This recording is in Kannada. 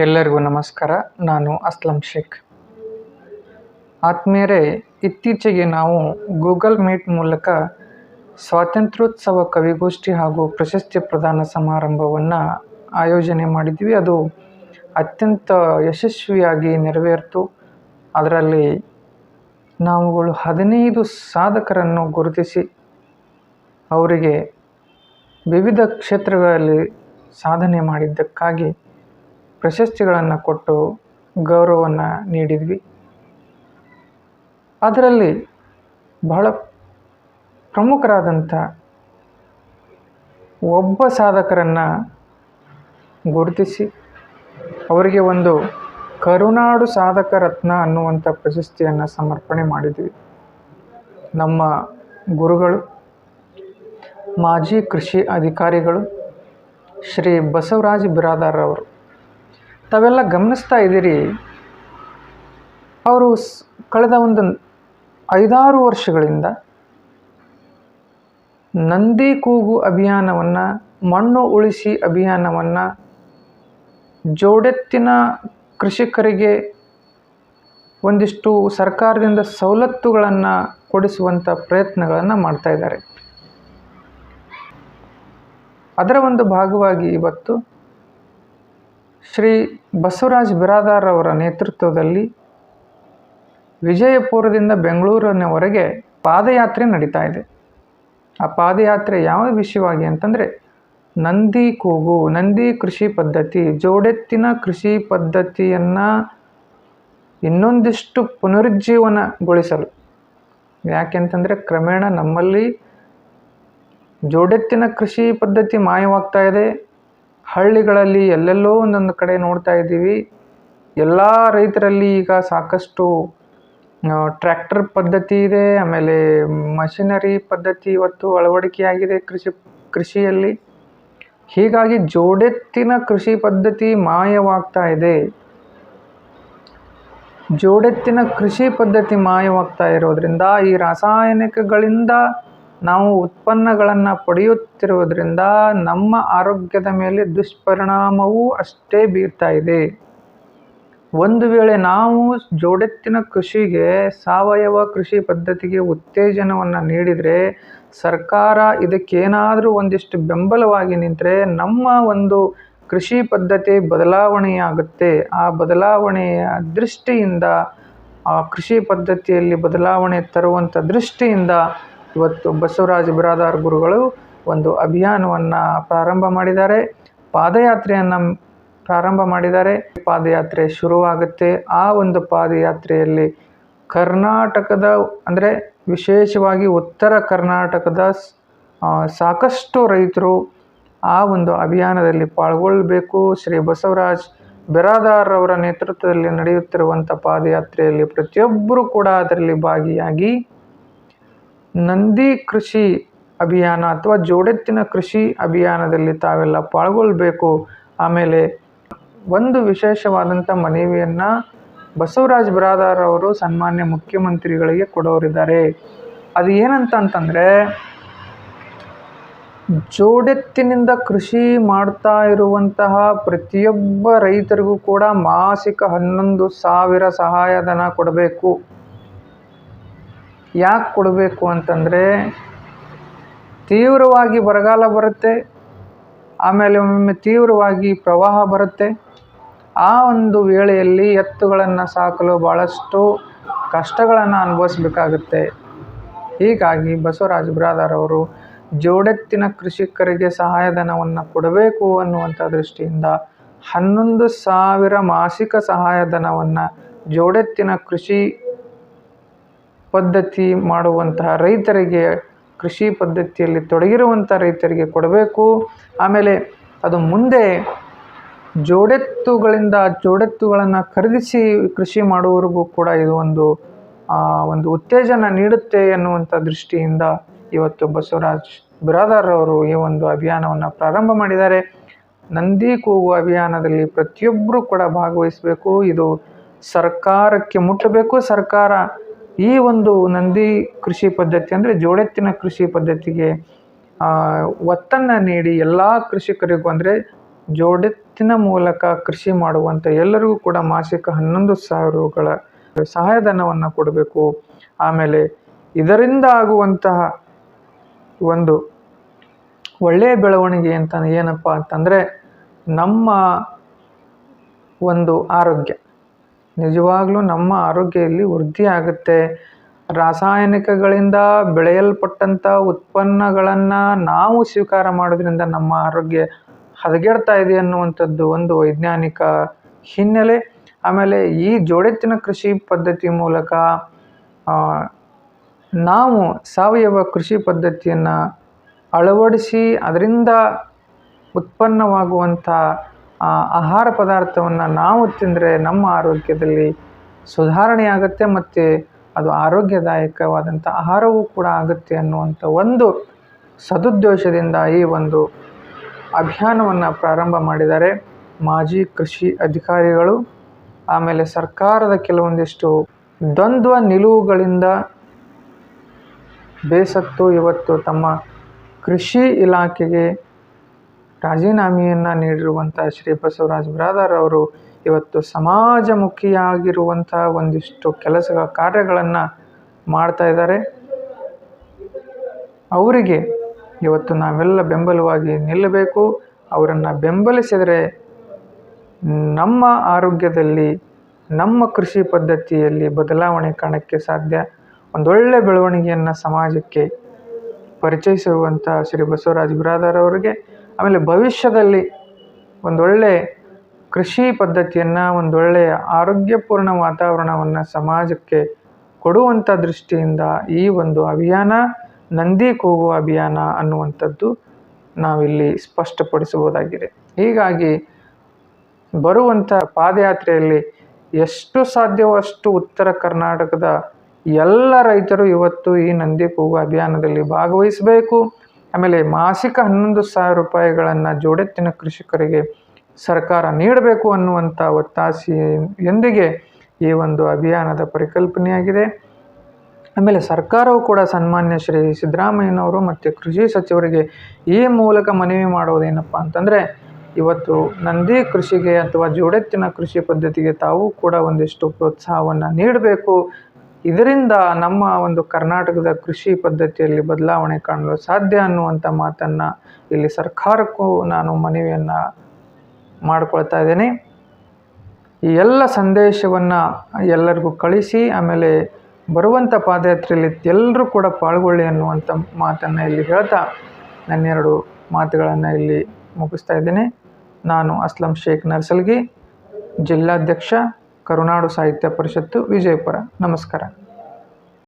ಎಲ್ಲರಿಗೂ ನಮಸ್ಕಾರ. ನಾನು ಅಸ್ಲಂ ಶೇಖ್. ಆತ್ಮೀಯರೇ, ಇತ್ತೀಚೆಗೆ ನಾವು ಗೂಗಲ್ ಮೀಟ್ ಮೂಲಕ ಸ್ವಾತಂತ್ರ್ಯೋತ್ಸವ ಕವಿಗೋಷ್ಠಿ ಹಾಗೂ ಪ್ರಶಸ್ತಿ ಪ್ರದಾನ ಸಮಾರಂಭವನ್ನು ಆಯೋಜನೆ ಮಾಡಿದ್ವಿ. ಅದು ಅತ್ಯಂತ ಯಶಸ್ವಿಯಾಗಿ ನೆರವೇರಿತು. ಅದರಲ್ಲಿ ನಾವುಗಳು 15 ಸಾಧಕರನ್ನು ಗುರುತಿಸಿ ಅವರಿಗೆ ವಿವಿಧ ಕ್ಷೇತ್ರಗಳಲ್ಲಿ ಸಾಧನೆ ಮಾಡಿದ್ದಕ್ಕಾಗಿ ಪ್ರಶಸ್ತಿಗಳನ್ನು ಕೊಟ್ಟು ಗೌರವವನ್ನು ನೀಡಿದ್ವಿ. ಅದರಲ್ಲಿ ಬಹಳ ಪ್ರಮುಖರಾದಂಥ ಒಬ್ಬ ಸಾಧಕರನ್ನು ಗುರುತಿಸಿ ಅವರಿಗೆ ಒಂದು ಕರುನಾಡು ಸಾಧಕ ರತ್ನ ಅನ್ನುವಂಥ ಪ್ರಶಸ್ತಿಯನ್ನು ಸಮರ್ಪಣೆ ಮಾಡಿದ್ವಿ. ನಮ್ಮ ಗುರುಗಳು, ಮಾಜಿ ಕೃಷಿ ಅಧಿಕಾರಿಗಳು ಶ್ರೀ ಬಸವರಾಜ್ ಬಿರಾದಾರ್ ಅವರು. ತಾವೆಲ್ಲ ಗಮನಿಸ್ತಾ ಇದ್ದೀರಿ, ಅವರು ಕಳೆದ ಒಂದು 5-6 ವರ್ಷಗಳಿಂದ ನಂದಿ ಕೂಗು ಅಭಿಯಾನವನ್ನು, ಮಣ್ಣು ಉಳಿಸಿ ಅಭಿಯಾನವನ್ನು, ಜೋಡೆತ್ತಿನ ಕೃಷಿಕರಿಗೆ ಒಂದಿಷ್ಟು ಸರ್ಕಾರದಿಂದ ಸವಲತ್ತುಗಳನ್ನು ಕೊಡಿಸುವಂಥ ಪ್ರಯತ್ನಗಳನ್ನು ಮಾಡ್ತಾ ಇದ್ದಾರೆ. ಅದರ ಒಂದು ಭಾಗವಾಗಿ ಇವತ್ತು ಶ್ರೀ ಬಸವರಾಜ್ ಬಿರಾದಾರ್ ಅವರ ನೇತೃತ್ವದಲ್ಲಿ ವಿಜಯಪುರದಿಂದ ಬೆಂಗಳೂರಿನವರೆಗೆ ಪಾದಯಾತ್ರೆ ನಡೀತಾ ಇದೆ. ಆ ಪಾದಯಾತ್ರೆ ಯಾವ ವಿಷಯವಾಗಿ ಅಂತಂದರೆ, ನಂದಿ ಕೂಗು, ನಂದಿ ಕೃಷಿ ಪದ್ಧತಿ, ಜೋಡೆತ್ತಿನ ಕೃಷಿ ಪದ್ಧತಿಯನ್ನು ಇನ್ನೊಂದಿಷ್ಟು ಪುನರುಜ್ಜೀವನಗೊಳಿಸಲು. ಯಾಕೆಂತಂದರೆ ಕ್ರಮೇಣ ನಮ್ಮಲ್ಲಿ ಜೋಡೆತ್ತಿನ ಕೃಷಿ ಪದ್ಧತಿ ಮಾಯವಾಗ್ತಾ ಇದೆ. ಹಳ್ಳಿಗಳಲ್ಲಿ ಎಲ್ಲೆಲ್ಲೋ ಒಂದೊಂದು ಕಡೆ ನೋಡ್ತಾ ಇದ್ದೀವಿ. ಎಲ್ಲ ರೈತರಲ್ಲಿ ಈಗ ಸಾಕಷ್ಟು ಟ್ರ್ಯಾಕ್ಟರ್ ಪದ್ಧತಿ ಇದೆ, ಆಮೇಲೆ ಮಷಿನರಿ ಪದ್ಧತಿ ಇವತ್ತು ಅಳವಡಿಕೆಯಾಗಿದೆ ಕೃಷಿಯಲ್ಲಿ. ಹೀಗಾಗಿ ಜೋಡೆತ್ತಿನ ಕೃಷಿ ಪದ್ಧತಿ ಮಾಯವಾಗ್ತಾ ಇದೆ. ಜೋಡೆತ್ತಿನ ಕೃಷಿ ಪದ್ಧತಿ ಮಾಯವಾಗ್ತಾ ಇರೋದ್ರಿಂದ, ಈ ರಾಸಾಯನಿಕಗಳಿಂದ ನಾವು ಉತ್ಪನ್ನಗಳನ್ನು ಪಡೆಯುತ್ತಿರುವುದರಿಂದ ನಮ್ಮ ಆರೋಗ್ಯದ ಮೇಲೆ ದುಷ್ಪರಿಣಾಮವೂ ಅಷ್ಟೇ ಬೀರ್ತಾ ಇದೆ. ಒಂದು ವೇಳೆ ನಾವು ಜೋಡೆತ್ತಿನ ಕೃಷಿಗೆ, ಸಾವಯವ ಕೃಷಿ ಪದ್ಧತಿಗೆ ಉತ್ತೇಜನವನ್ನು ನೀಡಿದರೆ, ಸರ್ಕಾರ ಇದಕ್ಕೇನಾದರೂ ಒಂದಿಷ್ಟು ಬೆಂಬಲವಾಗಿ ನಿಂತರೆ ನಮ್ಮ ಒಂದು ಕೃಷಿ ಪದ್ಧತಿ ಬದಲಾವಣೆಯಾಗುತ್ತೆ. ಆ ಬದಲಾವಣೆಯ ದೃಷ್ಟಿಯಿಂದ, ಆ ಕೃಷಿ ಪದ್ಧತಿಯಲ್ಲಿ ಬದಲಾವಣೆ ತರುವಂಥ ದೃಷ್ಟಿಯಿಂದ ಇವತ್ತು ಬಸವರಾಜ ಬಿರಾದಾರ್ ಗುರುಗಳು ಒಂದು ಅಭಿಯಾನವನ್ನು ಪ್ರಾರಂಭ ಮಾಡಿದ್ದಾರೆ. ಪಾದಯಾತ್ರೆಯನ್ನು ಪ್ರಾರಂಭ ಮಾಡಿದ್ದಾರೆ. ಪಾದಯಾತ್ರೆ ಶುರುವಾಗುತ್ತೆ. ಆ ಒಂದು ಪಾದಯಾತ್ರೆಯಲ್ಲಿ ಕರ್ನಾಟಕದ, ಅಂದರೆ ವಿಶೇಷವಾಗಿ ಉತ್ತರ ಕರ್ನಾಟಕದ ಸಾಕಷ್ಟು ರೈತರು ಆ ಒಂದು ಅಭಿಯಾನದಲ್ಲಿ ಪಾಲ್ಗೊಳ್ಳಬೇಕು. ಶ್ರೀ ಬಸವರಾಜ್ ಬಿರಾದಾರ್ ಅವರ ನೇತೃತ್ವದಲ್ಲಿ ನಡೆಯುತ್ತಿರುವಂಥ ಪಾದಯಾತ್ರೆಯಲ್ಲಿ ಪ್ರತಿಯೊಬ್ಬರೂ ಕೂಡ ಅದರಲ್ಲಿ ಭಾಗಿಯಾಗಿ ನಂದಿ ಕೃಷಿ ಅಭಿಯಾನ ಅಥವಾ ಜೋಡೆತ್ತಿನ ಕೃಷಿ ಅಭಿಯಾನದಲ್ಲಿ ತಾವೆಲ್ಲ ಪಾಲ್ಗೊಳ್ಳಬೇಕು. ಆಮೇಲೆ ಒಂದು ವಿಶೇಷವಾದಂಥ ಮನವಿಯನ್ನು ಬಸವರಾಜ್ ಬಿರಾದಾರ್ ಅವರು ಸನ್ಮಾನ್ಯ ಮುಖ್ಯಮಂತ್ರಿಗಳಿಗೆ ಕೊಡೋರಿದ್ದಾರೆ. ಅದು ಏನಂತಂದರೆ, ಜೋಡೆತ್ತಿನಿಂದ ಕೃಷಿ ಮಾಡ್ತಾ ಇರುವಂತಹ ಪ್ರತಿಯೊಬ್ಬ ರೈತರಿಗೂ ಕೂಡ ಮಾಸಿಕ 11,000 ಸಹಾಯಧನ ಕೊಡಬೇಕು. ಯಾಕೆ ಕೊಡಬೇಕು ಅಂತಂದರೆ, ತೀವ್ರವಾಗಿ ಬರಗಾಲ ಬರುತ್ತೆ, ಆಮೇಲೆ ಒಮ್ಮೊಮ್ಮೆ ತೀವ್ರವಾಗಿ ಪ್ರವಾಹ ಬರುತ್ತೆ. ಆ ಒಂದು ವೇಳೆಯಲ್ಲಿ ಎತ್ತುಗಳನ್ನು ಸಾಕಲು ಭಾಳಷ್ಟು ಕಷ್ಟಗಳನ್ನು ಅನುಭವಿಸಬೇಕಾಗುತ್ತೆ. ಹೀಗಾಗಿ ಬಸವರಾಜ ಬಿರಾದಾರ್ ಅವರು ಜೋಡೆತ್ತಿನ ಕೃಷಿಕರಿಗೆ ಸಹಾಯಧನವನ್ನು ಕೊಡಬೇಕು ಅನ್ನುವಂಥ ದೃಷ್ಟಿಯಿಂದ 11,000 ಮಾಸಿಕ ಸಹಾಯಧನವನ್ನು ಜೋಡೆತ್ತಿನ ಕೃಷಿ ಪದ್ಧತಿ ಮಾಡುವಂತಹ ರೈತರಿಗೆ, ಕೃಷಿ ಪದ್ಧತಿಯಲ್ಲಿ ತೊಡಗಿರುವಂಥ ರೈತರಿಗೆ ಕೊಡಬೇಕು. ಆಮೇಲೆ ಅದು ಮುಂದೆ ಜೋಡೆತ್ತುಗಳನ್ನು ಖರೀದಿಸಿ ಕೃಷಿ ಮಾಡುವವರಿಗೂ ಕೂಡ ಇದು ಒಂದು ಉತ್ತೇಜನ ನೀಡುತ್ತೆ ಎನ್ನುವಂಥ ದೃಷ್ಟಿಯಿಂದ ಇವತ್ತು ಬಸವರಾಜ್ ಬಿರಾದಾರ್ ಅವರು ಈ ಒಂದು ಅಭಿಯಾನವನ್ನು ಪ್ರಾರಂಭ ಮಾಡಿದ್ದಾರೆ. ನಂದಿ ಕೂಗು ಅಭಿಯಾನದಲ್ಲಿ ಪ್ರತಿಯೊಬ್ಬರೂ ಕೂಡ ಭಾಗವಹಿಸಬೇಕು. ಇದು ಸರ್ಕಾರಕ್ಕೆ ಮುಟ್ಟಬೇಕು. ಸರ್ಕಾರ ಈ ಒಂದು ನಂದಿ ಕೃಷಿ ಪದ್ಧತಿ, ಅಂದರೆ ಜೋಡೆತ್ತಿನ ಕೃಷಿ ಪದ್ಧತಿಗೆ ಒತ್ತನ್ನು ನೀಡಿ ಎಲ್ಲ ಕೃಷಿಕರಿಗೂ, ಅಂದರೆ ಎತ್ತಿನ ಮೂಲಕ ಕೃಷಿ ಮಾಡುವಂಥ ಎಲ್ಲರಿಗೂ ಕೂಡ ಮಾಸಿಕ 11,000 ರುಗಳ ಸಹಾಯಧನವನ್ನು ಕೊಡಬೇಕು. ಆಮೇಲೆ ಇದರಿಂದ ಆಗುವಂತಹ ಒಂದು ಒಳ್ಳೆಯ ಬೆಳವಣಿಗೆ ಅಂತ ಏನಪ್ಪ ಅಂತಂದರೆ, ನಮ್ಮ ಒಂದು ಆರೋಗ್ಯ, ನಿಜವಾಗ್ಲೂ ನಮ್ಮ ಆರೋಗ್ಯದಲ್ಲಿ ವೃದ್ಧಿ ಆಗುತ್ತೆ. ರಾಸಾಯನಿಕಗಳಿಂದ ಬೆಳೆಯಲ್ಪಟ್ಟಂಥ ಉತ್ಪನ್ನಗಳನ್ನು ನಾವು ಸ್ವೀಕಾರ ಮಾಡೋದ್ರಿಂದ ನಮ್ಮ ಆರೋಗ್ಯ ಹದಗೆಡ್ತಾ ಇದೆ ಅನ್ನುವಂಥದ್ದು ಒಂದು ವೈಜ್ಞಾನಿಕ ಹಿನ್ನೆಲೆ. ಆಮೇಲೆ ಈ ಜೋಡೆತ್ತಿನ ಕೃಷಿ ಪದ್ಧತಿ ಮೂಲಕ ನಾವು ಸಾವಯವ ಕೃಷಿ ಪದ್ಧತಿಯನ್ನು ಅಳವಡಿಸಿ ಅದರಿಂದ ಉತ್ಪನ್ನವಾಗುವಂಥ ಆಹಾರ ಪದಾರ್ಥವನ್ನು ನಾವು ತಿಂದರೆ ನಮ್ಮ ಆರೋಗ್ಯದಲ್ಲಿ ಸುಧಾರಣೆ ಆಗುತ್ತೆ ಮತ್ತು ಅದು ಆರೋಗ್ಯದಾಯಕವಾದಂಥ ಆಹಾರವೂ ಕೂಡ ಆಗುತ್ತೆ ಅನ್ನುವಂಥ ಒಂದು ಸದುದ್ದೇಶದಿಂದ ಈ ಒಂದು ಅಭಿಯಾನವನ್ನು ಪ್ರಾರಂಭ ಮಾಡಿದ್ದಾರೆ ಮಾಜಿ ಕೃಷಿ ಅಧಿಕಾರಿಗಳು. ಆಮೇಲೆ ಸರ್ಕಾರದ ಕೆಲವೊಂದಿಷ್ಟು ದ್ವಂದ್ವ ನಿಲುವುಗಳಿಂದ ಬೇಸತ್ತು ಇವತ್ತು ತಮ್ಮ ಕೃಷಿ ಇಲಾಖೆಗೆ ರಾಜೀನಾಮೆಯನ್ನು ನೀಡಿರುವಂಥ ಶ್ರೀ ಬಸವರಾಜ್ ಬಿರಾದಾರ್ ಅವರು ಇವತ್ತು ಸಮಾಜಮುಖಿಯಾಗಿರುವಂಥ ಒಂದಿಷ್ಟು ಕಾರ್ಯಗಳನ್ನು ಮಾಡ್ತಾ ಇದ್ದಾರೆ. ಅವರಿಗೆ ಇವತ್ತು ನಾವೆಲ್ಲ ಬೆಂಬಲವಾಗಿ ನಿಲ್ಲಬೇಕು. ಅವರನ್ನು ಬೆಂಬಲಿಸಿದರೆ ನಮ್ಮ ಆರೋಗ್ಯದಲ್ಲಿ, ನಮ್ಮ ಕೃಷಿ ಪದ್ಧತಿಯಲ್ಲಿ ಬದಲಾವಣೆ ಕಾಣಕ್ಕೆ ಸಾಧ್ಯ. ಒಂದೊಳ್ಳೆ ಬೆಳವಣಿಗೆಯನ್ನು ಸಮಾಜಕ್ಕೆ ಪರಿಚಯಿಸುವಂಥ ಶ್ರೀ ಬಸವರಾಜ್ ಬಿರಾದಾರ್ ಅವರಿಗೆ, ಆಮೇಲೆ ಭವಿಷ್ಯದಲ್ಲಿ ಒಂದೊಳ್ಳೆ ಕೃಷಿ ಪದ್ಧತಿಯನ್ನು, ಒಂದೊಳ್ಳೆಯ ಆರೋಗ್ಯಪೂರ್ಣ ವಾತಾವರಣವನ್ನು ಸಮಾಜಕ್ಕೆ ಕೊಡುವಂಥ ದೃಷ್ಟಿಯಿಂದ ಈ ಒಂದು ಅಭಿಯಾನ ನಂದಿ ಕೂಗು ಅಭಿಯಾನ ಅನ್ನುವಂಥದ್ದು ನಾವಿಲ್ಲಿ ಸ್ಪಷ್ಟಪಡಿಸಬಹುದಾಗಿದೆ. ಹೀಗಾಗಿ ಬರುವಂಥ ಪಾದಯಾತ್ರೆಯಲ್ಲಿ ಎಷ್ಟು ಸಾಧ್ಯವೋ ಅಷ್ಟು ಉತ್ತರ ಕರ್ನಾಟಕದ ಎಲ್ಲ ರೈತರು ಇವತ್ತು ಈ ನಂದಿ ಕೂಗು ಅಭಿಯಾನದಲ್ಲಿ ಭಾಗವಹಿಸಬೇಕು. ಆಮೇಲೆ ಮಾಸಿಕ 11,000 ರೂಪಾಯಿಗಳನ್ನು ಜೋಡೆತ್ತಿನ ಕೃಷಿಕರಿಗೆ ಸರ್ಕಾರ ನೀಡಬೇಕು ಅನ್ನುವಂಥ ಒತ್ತಾಸೆಯೊಂದಿಗೆ ಈ ಒಂದು ಅಭಿಯಾನದ ಪರಿಕಲ್ಪನೆಯಾಗಿದೆ. ಆಮೇಲೆ ಸರ್ಕಾರವು ಕೂಡ ಸನ್ಮಾನ್ಯ ಶ್ರೀ ಸಿದ್ದರಾಮಯ್ಯನವರು ಮತ್ತು ಕೃಷಿ ಸಚಿವರಿಗೆ ಈ ಮೂಲಕ ಮನವಿ ಮಾಡೋದೇನಪ್ಪ ಅಂತಂದರೆ, ಇವತ್ತು ನಂದಿ ಕೃಷಿಗೆ ಅಥವಾ ಜೋಡೆತ್ತಿನ ಕೃಷಿ ಪದ್ಧತಿಗೆ ತಾವು ಕೂಡ ಒಂದಿಷ್ಟು ಪ್ರೋತ್ಸಾಹವನ್ನು ನೀಡಬೇಕು. ಇದರಿಂದ ನಮ್ಮ ಒಂದು ಕರ್ನಾಟಕದ ಕೃಷಿ ಪದ್ಧತಿಯಲ್ಲಿ ಬದಲಾವಣೆ ಕಾಣಲು ಸಾಧ್ಯ ಅನ್ನುವಂಥ ಮಾತನ್ನು ಇಲ್ಲಿ ಸರ್ಕಾರಕ್ಕೂ ನಾನು ಮನವಿಯನ್ನು ಮಾಡಿಕೊಳ್ತಾ ಇದ್ದೇನೆ. ಈ ಎಲ್ಲ ಸಂದೇಶವನ್ನು ಎಲ್ಲರಿಗೂ ಕಳಿಸಿ, ಆಮೇಲೆ ಬರುವಂಥ ಪಾದಯಾತ್ರೆಯಲ್ಲಿ ಎಲ್ಲರೂ ಕೂಡ ಪಾಲ್ಗೊಳ್ಳಿ ಅನ್ನುವಂಥ ಮಾತನ್ನು ಇಲ್ಲಿ ಹೇಳ್ತಾ ನನ್ನೆರಡು ಮಾತುಗಳನ್ನು ಇಲ್ಲಿ ಮುಗಿಸ್ತಾ ಇದ್ದೇನೆ. ನಾನು ಅಸ್ಲಂ ಶೇಖ್ ನರ್ಸಲ್ಗಿ, ಜಿಲ್ಲಾಧ್ಯಕ್ಷ, ಕರುನಾಡು ಸಾಹಿತ್ಯ ಪರಿಷತ್ತು, ವಿಜಯಪುರ. ನಮಸ್ಕಾರ.